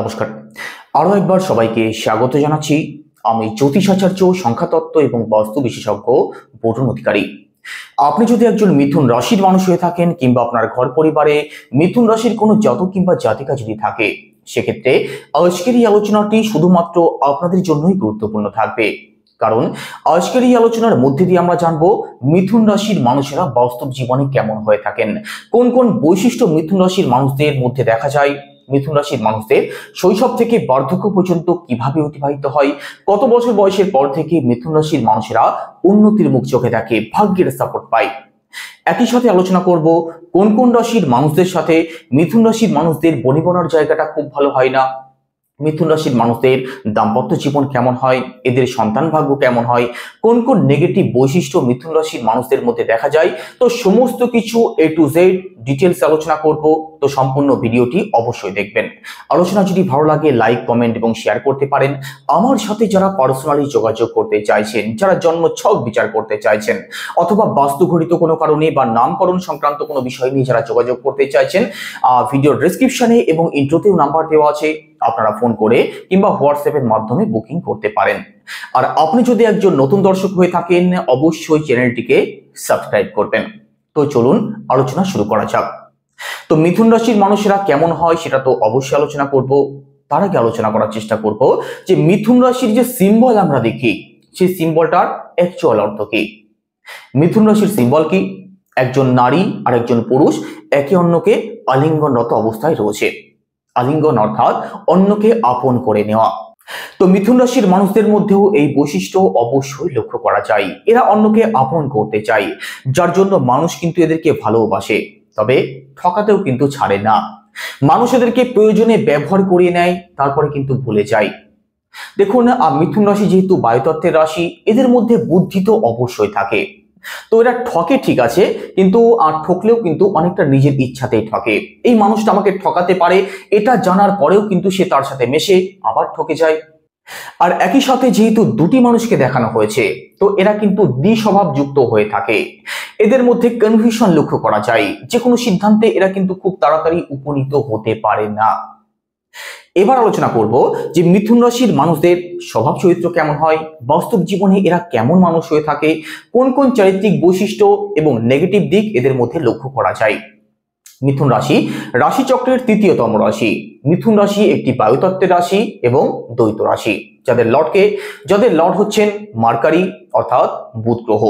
নমস্কার। আরো একবার সবাইকে স্বাগত জানাচ্ছি। আমি জ্যোতিষাচার্য, সংখ্যাতত্ত্ব এবং বাস্তু বিশেষজ্ঞ বরুণ অধিকারী। আপনি যদি একজন মিথুন রাশির মানুষ হয়ে থাকেন কিংবা আপনার ঘর পরিবারে মিথুন রাশির কোনো জাতক কিংবা জাতিকা যদি থাকে, সেক্ষেত্রে আজকের এই আলোচনাটি শুধুমাত্র আপনাদের জন্যই গুরুত্বপূর্ণ থাকবে। কারণ আজকের এই আলোচনার মধ্যে দিয়ে আমরা জানবো মিথুন রাশির মানুষেরা বাস্তব জীবনে কেমন হয়ে থাকেন, কোন কোন বৈশিষ্ট্য মিথুন রাশির মানুষদের মধ্যে দেখা যায়, মিথুন রাশির মানুষদের শৈশব থেকে বার্ধক্য পর্যন্ত কিভাবে অতিবাহিত হয়, কত বছর বয়সের পর থেকে মিথুন রাশির মানুষেরা উন্নতির মুখ চোখে দেখে, ভাগ্যের সাপোর্ট পায়। একই সাথে আলোচনা করব কোন কোন রাশির মানুষদের সাথে মিথুন রাশির মানুষদের বনিবনার জায়গাটা খুব ভালো হয় না, মিথুন রাশির মানুষদের দাম্পত্য জীবন কেমন হয়, এদের সন্তান ভাগ্য কেমন হয়, কোন কোন নেগেটিভ বৈশিষ্ট্য মিথুন রাশির মানুষদের মধ্যে দেখা যায়। তো সমস্ত কিছু A to Z ডিটেলস আলোচনা করব। তো সম্পূর্ণ ভিডিওটি অবশ্যই দেখবেন। আলোচনা যদি ভালো লাগে লাইক, কমেন্ট এবং শেয়ার করতে পারেন। আমার সাথে যারা পার্সোনালি যোগাযোগ করতে চাইছেন, যারা জন্ম ছক বিচার করতে চাইছেন, অথবা বাস্তুঘটিত কোনো কারণে বা নামকরণ সংক্রান্ত কোনো বিষয় নিয়ে যারা যোগাযোগ করতে চাইছেন, ভিডিওর ডেসক্রিপশনে এবং ইন্ট্রোতেও নাম্বার দেওয়া আছে, আপনারা ফোন করে কিংবা হোয়াটসঅ্যাপের মাধ্যমে বুকিং করতে পারেন। আর আপনি যদি একজন নতুন দর্শক হয়ে থাকেন, অবশ্যই চ্যানেলটিকে সাবস্ক্রাইব করবেন। তো চলুন আলোচনা শুরু করা যাক। তো মিথুন রাশির মানুষেরা কেমন হয় সেটা তো অবশ্যই আলোচনা করব। তার আগে আলোচনা করার চেষ্টা করব যে মিথুন রাশির যে সিম্বল আমরা দেখি, সেই সিম্বলটার অ্যাকচুয়াল অর্থ কি। মিথুন রাশির সিম্বল কি? একজন নারী আর একজন পুরুষ একে অন্যকে আলিঙ্গনরত অবস্থায় রয়েছে। আলিঙ্গন অর্থাৎ অন্যকে আপন করে নেওয়া। তো মিথুন রাশির মানুষদের মধ্যেও এই বৈশিষ্ট্য অবশ্যই লক্ষ্য করা যায়। এরা অন্যকে আপন করতে চায়, যার জন্য মানুষ কিন্তু এদেরকে ভালোবাসে, তবে ঠকাতেও কিন্তু ছাড়ে না। মানুষ এদেরকে প্রয়োজনে ব্যবহার করিয়ে নেয়, তারপরে কিন্তু ভুলে যায়। দেখুন, মিথুন রাশি যেহেতু বায়ুতত্ত্বের রাশি, এদের মধ্যে বুদ্ধি তো অবশ্যই থাকে। তো এরা ঠকে ঠিক আছে, কিন্তু ঠকলেও কিন্তু অনেকটা নিজের ইচ্ছাতেই ঠকে। এই মানুষটা আমাকে ঠকাতে পারে এটা জানার পরেও কিন্তু সে তার সাথে মেশে আবার ঠকে যায়। আর একই সাথে যেহেতু দুটি মানুষকে দেখানো হয়েছে, তো এরা কিন্তু দ্বিস্বভাব যুক্ত হয়ে থাকে। এদের মধ্যে কনফিউশন লক্ষ্য করা যায়, যে কোনো সিদ্ধান্তে এরা কিন্তু খুব তাড়াতাড়ি উপনীত হতে পারে না। এবার আলোচনা করব যে মিথুন রাশির মানুষদের স্বভাব চরিত্র কেমন হয়, বাস্তব জীবনে এরা কেমন মানুষ হয়ে থাকে, কোন কোন চারিত্রিক বৈশিষ্ট্য এবং নেগেটিভ দিক এদের মধ্যে লক্ষ্য করা যায়। মিথুন রাশি রাশিচক্রের তৃতীয়তম রাশি। মিথুন রাশি একটি বায়ুতত্ত্বের রাশি এবং দ্বৈত রাশি, যাদের লর্ড হচ্ছেন মার্কারি অর্থাৎ বুধ গ্রহ।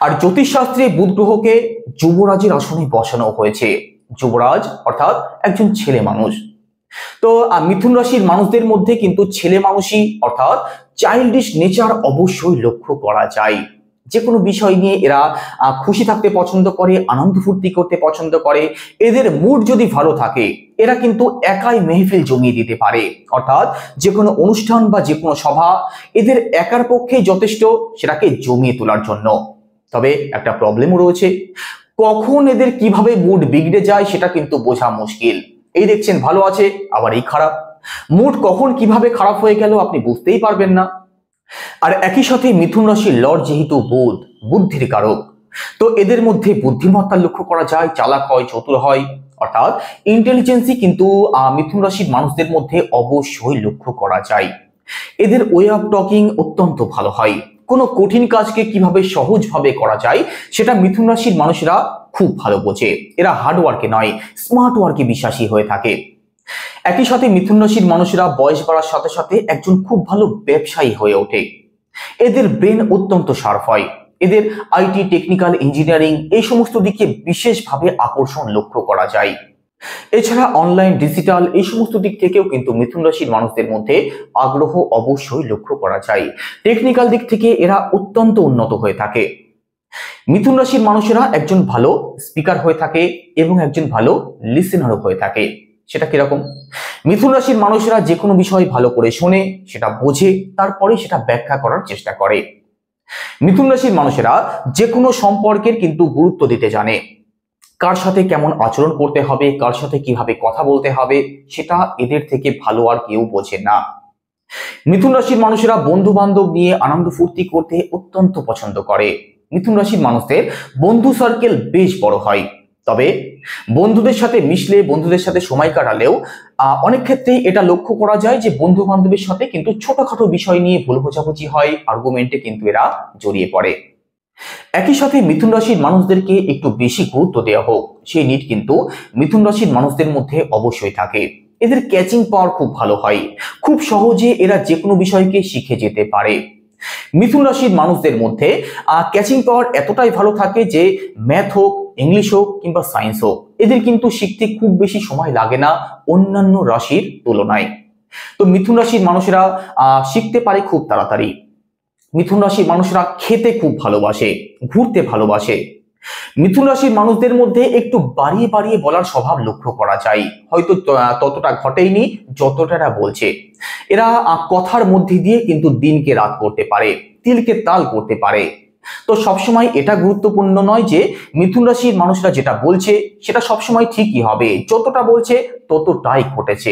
আর জ্যোতিষশাস্ত্রে বুধ গ্রহকে যুবরাজের আসনে বসানো হয়েছে। যুবরাজ অর্থাৎ একজন ছেলে মানুষ। তো মিথুন রাশির মানুষদের মধ্যে কিন্তু ছেলে মানুষই অর্থাৎ চাইল্ডিশ নেচার অবশ্যই লক্ষ্য করা যায়। যে কোনো বিষয় নিয়ে এরা খুশি থাকতে পছন্দ করে, আনন্দ ফুর্তি করতে পছন্দ করে। এদের মুড যদি ভালো থাকে, এরা কিন্তু একাই মেহফিল জমিয়ে দিতে পারে। অর্থাৎ যে কোনো অনুষ্ঠান বা যে কোনো সভা এদের একার পক্ষে যথেষ্ট সেটাকে জমিয়ে তোলার জন্য। তবে একটা প্রবলেমও রয়েছে, কখন এদের কিভাবে মুড বিগড়ে যায় সেটা কিন্তু বোঝা মুশকিল। এই দেখছেন ভালো আছে, আবার এই খারাপ। মুড কখন কিভাবে খারাপ হয়ে গেল আপনি বুঝতেই পারবেন না। আর একই সাথে মিথুন রাশির লর্ড যেহেতু বুধ, বুদ্ধির কারক, তো এদের মধ্যে বুদ্ধিমত্তা লক্ষ্য করা যায়, চালাক হয়, চতুর হয়, অর্থাৎ ইন্টেলিজেন্সি কিন্তু মিথুন রাশির মানুষদের মধ্যে অবশ্যই লক্ষ্য করা যায়। এদের ওয়ে অফ টকিং অত্যন্ত ভালো হয়। কোনো কঠিন কাজকে কিভাবে সহজভাবে করা যায় সেটা মিথুন রাশির মানুষেরা খুব ভালো বোঝে। এরা হার্ড ওয়ার্কে নয়, স্মার্ট ওয়ার্কে বিশ্বাসী হয়ে থাকে। একই সাথে মিথুন রাশির মানুষেরা বয়স বাড়ার সাথে সাথে একজন খুব ভালো ব্যবসায়ী হয়ে ওঠে। এদের ব্রেন অত্যন্ত শার্প হয়। এদের আইটি, টেকনিক্যাল, ইঞ্জিনিয়ারিং এই সমস্ত দিকে বিশেষভাবে আকর্ষণ লক্ষ্য করা যায়। এছাড়া অনলাইন, ডিজিটাল এই সমস্ত দিক থেকেও কিন্তু মিথুন রাশির মানুষদের মধ্যে আগ্রহ অবশ্যই লক্ষ্য করা যায়। টেকনিক্যাল দিক থেকে এরা অত্যন্ত উন্নত হয়ে থাকে। মিথুন রাশির মানুষেরা একজন ভালো স্পিকার হয়ে থাকে এবং একজন ভালো লিসেনারও হয়ে থাকে। সেটা কিরকম? মিথুন রাশির মানুষেরা যে কোনো বিষয় ভালো করে শোনে, সেটা বোঝে, তারপরে সেটা ব্যাখ্যা করার চেষ্টা করে। মিথুন রাশির মানুষেরা যে কোনো সম্পর্কের কিন্তু গুরুত্ব দিতে জানে। কার সাথে কেমন আচরণ করতে হবে, কার সাথে কিভাবে কথা বলতে হবে, সেটা এদের থেকে ভালো আর কেউ বোঝে না। মিথুন রাশির মানুষেরা বন্ধু বান্ধব নিয়ে আনন্দ ফুর্তি করতে অত্যন্ত পছন্দ করে। মিথুন রাশির মানুষদের বন্ধু সার্কেল বেশ বড় হয়। তবে বন্ধুদের সাথে মিশলে, বন্ধুদের সাথে সময় কাটালেও অনেক ক্ষেত্রেই এটা লক্ষ্য করা যায় যে বন্ধু বান্ধবের সাথে কিন্তু ছোটখাটো বিষয় নিয়ে ভুল বোঝাবুঝি হয়, আর্গুমেন্টে কিন্তু এরা জড়িয়ে পড়ে। একই সাথে মিথুন রাশির মানুষদেরকে একটু বেশি গুরুত্ব দেওয়া হোক, সেই নিড কিন্তু মিথুন রাশির মানুষদের মধ্যে অবশ্যই থাকে। এদের ক্যাচিং পাওয়ার খুব ভালো হয়, খুব সহজে এরা যে কোনো বিষয়কে শিখে যেতে পারে। মিথুন রাশির মানুষদের মধ্যে ক্যাচিং পাওয়ার এতটাই ভালো থাকে যে ম্যাথ হোক, ইংলিশ হোক কিংবা সায়েন্স হোক, এদের কিন্তু শিখতে খুব বেশি সময় লাগে না অন্যান্য রাশির তুলনায়। তো মিথুন রাশির মানুষেরা শিখতে পারে খুব তাড়াতাড়ি। মিথুন রাশির মানুষরা খেতে খুব ভালোবাসে, ঘুরতে ভালোবাসে। মিথুন রাশির মানুষদের মধ্যে একটু বাড়িয়ে বাড়িয়ে বলার স্বভাব লক্ষ্য করা যায়, হয়তো ততটা ঘটেইনি যতটা এরা বলছে। এরা কথার মধ্যে দিয়ে কিন্তু দিনকে রাত করতে পারে, তিলকে তাল করতে পারে। তো সবসময় এটা গুরুত্বপূর্ণ নয় যে মিথুন রাশির মানুষরা যেটা বলছে সেটা সবসময় ঠিকই হবে, যতটা বলছে ততটাই ঘটেছে।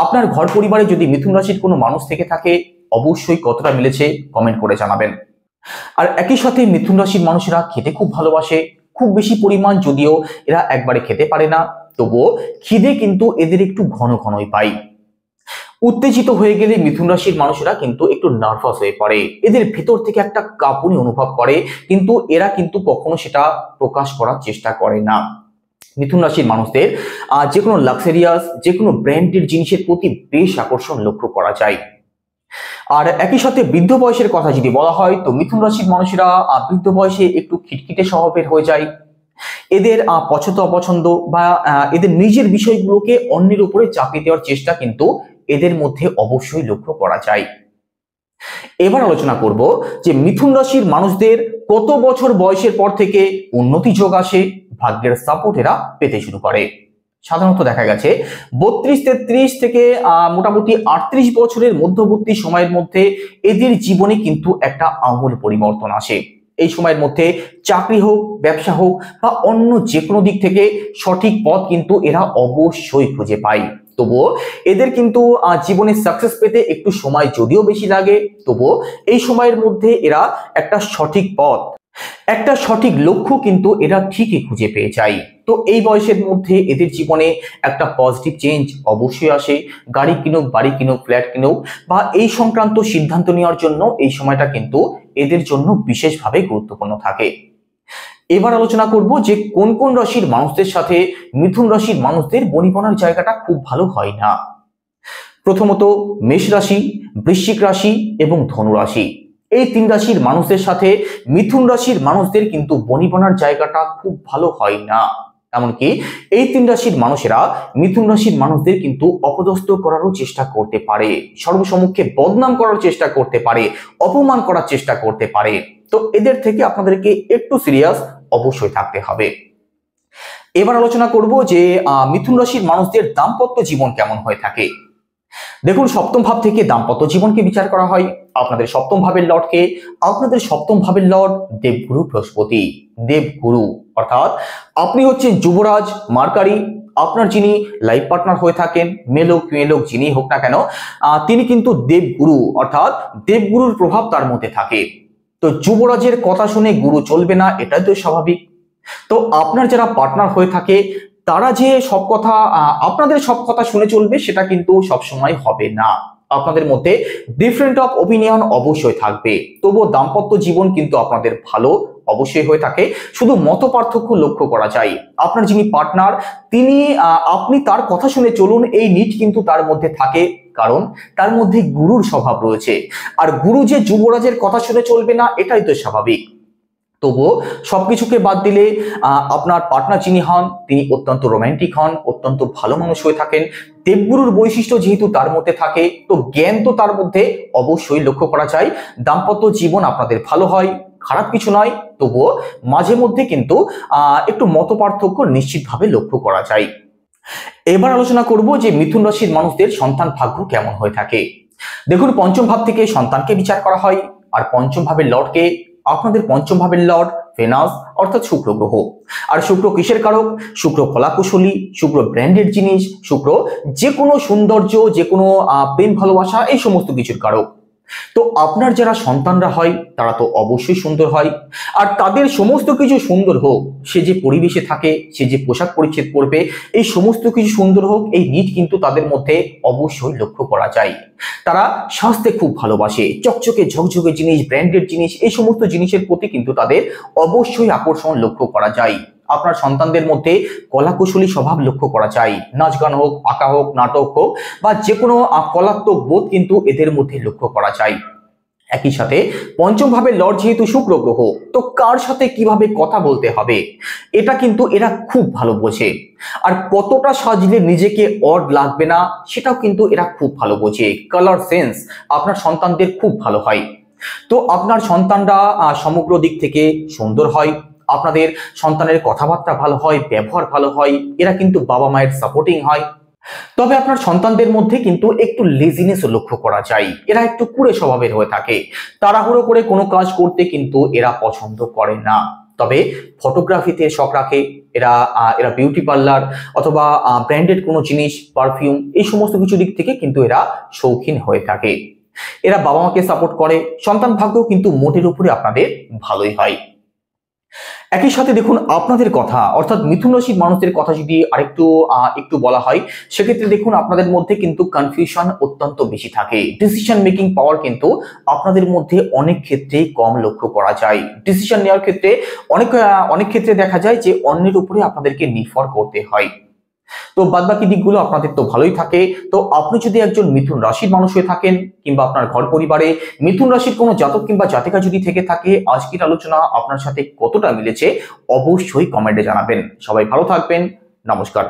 আপনার ঘর পরিবারে যদি মিথুন রাশির কোনো মানুষ থেকে থাকে, অবশ্যই কতটা মিলেছে কমেন্ট করে জানাবেন। আর একই সাথে মিথুন রাশির মানুষেরা খেতে খুব ভালোবাসে, খুব বেশি পরিমাণ যদিও এরা একবারে খেতে পারে না, তবুও খিদে কিন্তু এদের একটু ঘন ঘনই পায়। উত্তেজিত হয়ে গেলে মিথুন রাশির মানুষেরা কিন্তু একটু নার্ভাস হয়ে পড়ে, এদের ভেতর থেকে একটা কাঁপুনি অনুভব করে, কিন্তু এরা কিন্তু কখনো সেটা প্রকাশ করার চেষ্টা করে না। মিথুন রাশির মানুষদের যে কোনো লাক্সারিয়াস, যে কোনো ব্র্যান্ডের জিনিসের প্রতি বেশ আকর্ষণ লক্ষ্য করা যায়। আর একই সাথে বৃদ্ধ বয়সের কথা যদি বলা হয়, তো মিথুন রাশির মানুষেরা বৃদ্ধ বয়সে একটু খিটখিটে স্বভাবের হয়ে যায়। এদের পছন্দ অপছন্দ বা এদের নিজের বিষয়গুলোকে অন্যের উপরে চাপিয়ে দেওয়ার চেষ্টা কিন্তু এদের মধ্যে অবশ্যই লক্ষ্য করা যায়। এবার আলোচনা করব যে মিথুন রাশির মানুষদের কত বছর বয়সের পর থেকে উন্নতি যোগ আসে, ভাগ্যের সাপোর্ট এরা পেতে শুরু করে। সাধারণত দেখা গেছে 32-33 থেকে মোটামুটি 38 বছরের মধ্যবর্তী সময়ের মধ্যে এদের জীবনে কিন্তু একটা আমূল পরিবর্তন আসে। এই সময়ের মধ্যে চাকরি হোক, ব্যবসা হোক বা অন্য যে কোনো দিক থেকে সঠিক পথ কিন্তু এরা অবশ্যই খুঁজে পায়। তবুও এদের কিন্তু জীবনে সাকসেস পেতে একটু সময় যদিও বেশি লাগে, তবুও এই সময়ের মধ্যে এরা একটা সঠিক পথ, একটা সঠিক লক্ষ্য কিন্তু এরা ঠিকই খুঁজে পেয়ে যায়। তো এই বয়সের মধ্যে এদের জীবনে একটা পজিটিভ চেঞ্জ অবশ্যই আসে। গাড়ি কিনুক, বাড়ি কিনুক, ফ্ল্যাট কিনুক বা এই সংক্রান্ত সিদ্ধান্ত নেওয়ার জন্য এই সময়টা কিন্তু এদের জন্য বিশেষভাবে গুরুত্বপূর্ণ থাকে। এবার আলোচনা করব যে কোন কোন রাশির মানুষদের সাথে মিথুন রাশির মানুষদের বনিবনার জায়গাটা খুব ভালো হয় না। প্রথমত মেষ রাশি, বৃশ্চিক রাশি এবং ধনু রাশি, এই তিন রাশির মানুষদের সাথে মিথুন রাশির মানুষদের কিন্তু বনিবনার জায়গাটা খুব ভালো হয় না। এমনকি এই তিন রাশির মানুষেরা মিথুন রাশির মানুষদের কিন্তু অপদস্থ করারও চেষ্টা করতে পারে, সর্বসম্মুখে বদনাম করার চেষ্টা করতে পারে, অপমান করার চেষ্টা করতে পারে। তো এদের থেকে আপনাদেরকে একটু সিরিয়াস অবশ্যই থাকতে হবে। এবার আলোচনা করব যে মিথুন রাশির মানুষদের দাম্পত্য জীবন কেমন হয়ে থাকে। দেখুন, সপ্তম ভাব থেকে দাম্পত্য জীবনকে বিচার করা হয়। আপনাদের সপ্তম ভাবের লর্ডকে, আপনাদের সপ্তম ভাবের লর্ড দেবগুরু বৃহস্পতি। দেবগুরু অর্থাৎ আপনি হচ্ছেন যুবরাজ মার্কারি। আপনার যিনি লাইফ পার্টনার হয়ে থাকেন, মেয়ে লোক যিনি হোক না কেন, তিনি কিন্তু দেবগুরু অর্থাৎ দেবগুরুর প্রভাব তার মধ্যে থাকে। তো যুবরাজের কথা শুনে গুরু চলবে না, এটাই তো স্বাভাবিক। তো আপনার যারা পার্টনার হয়ে থাকে তারা যে সব কথা আপনাদের সব কথা শুনে চলবে সেটা কিন্তু সবসময় হবে না। আপনাদের মধ্যে ডিফারেন্ট অফ ওপিনিয়ন অবশ্যই থাকবে, তবুও দাম্পত্য জীবন কিন্তু আপনাদের ভালো অবশ্যই হয়ে থাকে। শুধু মত পার্থক্য লক্ষ্য করা যায়। আপনার যিনি পার্টনার তিনি আপনি তার কথা শুনে চলুন, এই নিট কিন্তু তার মধ্যে থাকে, কারণ তার মধ্যে গুরুর স্বভাব রয়েছে। আর গুরু যে যুবরাজের কথা শুনে চলবে না, এটাই তো স্বাভাবিক। তবুও সবকিছুকে বাদ দিলে আপনার পার্টনার যিনি হন তিনি অত্যন্ত রোমান্টিক হন, অত্যন্ত ভালো মানুষ হয়ে থাকেন। দেবগুরুর বৈশিষ্ট্য যেহেতু তার মধ্যে থাকে, তো জ্ঞান তো তার মধ্যে অবশ্যই লক্ষ্য করা যায়। দাম্পত্য জীবন আপনাদের ভালো হয়, খারাপ কিছু নয়, তবুও মাঝে মধ্যে কিন্তু একটু মত পার্থক্য নিশ্চিতভাবে লক্ষ্য করা যায়। এবার আলোচনা করব যে মিথুন রাশির মানুষদের সন্তান ভাগ্য কেমন হয়ে থাকে। দেখুন, পঞ্চম ভাব থেকে সন্তানকে বিচার করা হয়, আর পঞ্চম ভাবের লর্ডকে, আপনাদের পঞ্চম ভাবের লর্ড ভেনাস অর্থাৎ শুক্র গ্রহ। আর শুক্র কিসের কারক? শুক্র কলাকুশলী, শুক্র ব্র্যান্ডেড জিনিস, শুক্র যে কোনো সৌন্দর্য, যে কোনো প্রেম ভালোবাসা, এই সমস্ত কিছুর কারক। তো আপনার যারা সন্তানরা হয় তারা তো অবশ্যই সুন্দর হয়, আর তাদের সমস্ত কিছু সুন্দর হোক, সে যে পরিবেশে থাকে, সে যে পোশাক পরিচ্ছদ পরবে, এই সমস্ত কিছু সুন্দর হোক, এই নিট কিন্তু তাদের মধ্যে অবশ্যই লক্ষ্য করা যায়। তারা সাজতে খুব ভালোবাসে, চকচকে ঝকঝকে জিনিস, ব্র্যান্ডেড জিনিস, এই সমস্ত জিনিসের প্রতি কিন্তু তাদের অবশ্যই আকর্ষণ লক্ষ্য করা যায়। আপনার সন্তানদের মধ্যে কলাকুশলী স্বভাব লক্ষ্য করা যায়, নাচ গান হোক, আঁকা হোক, নাটক হোক, বা যে কোনো কলাত্মক বোধ কিন্তু এদের মধ্যে লক্ষ্য করা যায়। একই সাথে পঞ্চম ভাবে লর্ড যেহেতু শুক্র গ্রহ, তো কার সাথে কিভাবে কথা বলতে হবে এটা কিন্তু এরা খুব ভালো বোঝে। আর কতটা সাজলে নিজেকে অড লাগবে না সেটাও কিন্তু এরা খুব ভালো বোঝে। কালার সেন্স আপনার সন্তানদের খুব ভালো হয়। তো আপনার সন্তানরা সমগ্র দিক থেকে সুন্দর হয়, আপনাদের সন্তানের কথাবার্তা ভালো হয়, ব্যবহার ভালো হয়, এরা কিন্তু বাবা মায়ের সাপোর্টিং হয়। তবে আপনার সন্তানদের মধ্যে কিন্তু একটু লেজিনেস লক্ষ্য করা যায়, এরা একটু কুড়ে স্বভাবের হয়ে থাকে, তাড়াহুড়ো করে কোনো কাজ করতে কিন্তু এরা পছন্দ করে না। তবে ফটোগ্রাফিতে শখ রাখে এরা, এরা বিউটি পার্লার অথবা ব্র্যান্ডেড কোনো জিনিস, পারফিউম, এই সমস্ত কিছু দিক থেকে কিন্তু এরা শৌখিন হয়ে থাকে। এরা বাবা মাকে সাপোর্ট করে, সন্তান ভাগ্য কিন্তু মোটের উপরে আপনাদের ভালোই হয়। একই সাথে দেখুন আপনাদের কথা, অর্থাৎ মিথুন রাশির মানুষদের কথা যদি আরেকটু একটু বলা হয়, সেক্ষেত্রে দেখুন আপনাদের মধ্যে কিন্তু কনফিউশন অত্যন্ত বেশি থাকে। ডিসিশন মেকিং পাওয়ার কিন্তু আপনাদের মধ্যে অনেক ক্ষেত্রেই কম লক্ষ্য করা যায়। ডিসিশন নেওয়ার ক্ষেত্রে অনেক ক্ষেত্রে দেখা যায় যে অন্যের উপরে আপনাদেরকে নির্ভর করতে হয়। তো বাদবাকি দিকগুলো আপনাদের তো ভালোই থাকে। তো আপনি যদি একজন মিথুন রাশির মানুষ হয়ে থাকেন, কিংবা আপনার ঘর পরিবারে মিথুন রাশির কোনো জাতক কিংবা জাতিকা যদি থেকে থাকে, আজকের আলোচনা আপনার সাথে কতটা মিলেছে অবশ্যই কমেন্টে জানাবেন। সবাই ভালো থাকবেন, নমস্কার।